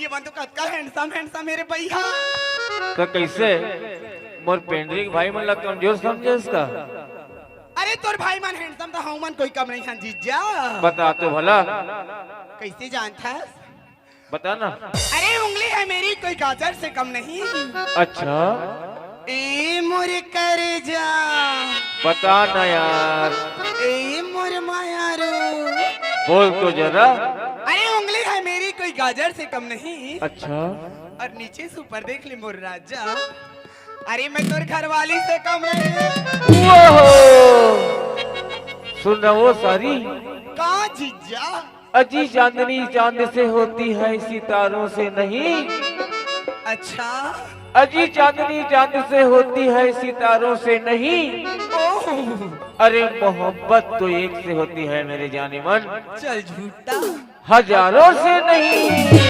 ये बंदो कतका हैंडसम हैंडसम मेरे भैया। तो कैसे मोर पेंड्रिक भाई मन ला कमजोर समझे इसका? अरे तोर भाई मन हैंडसम तो हम मन कोई कम नहीं है जीजा। बता तो भला। कैसे जानता? बता ना। अरे उंगली है मेरी कोई गाजर से कम नहीं। अच्छा ए मोर कर जा बता ना यार। ए मोर मायारो बोल तो जरा। अरे उंगली है मेरी कोई गाजर से कम नहीं। अच्छा और नीचे से ऊपर देख ले मोर राजा। अरे मैं तोर घरवाली से कम नहीं। सुन रहा वो सारी कहाँ जीजा? अजी चांदनी चांद से होती है सितारों से नहीं। अच्छा अजी चांदनी चांद से होती है सितारों से नहीं। ओह अरे मोहब्बत तो एक से होती है मेरे जाने मन, चल झूठा। हजारों से नहीं।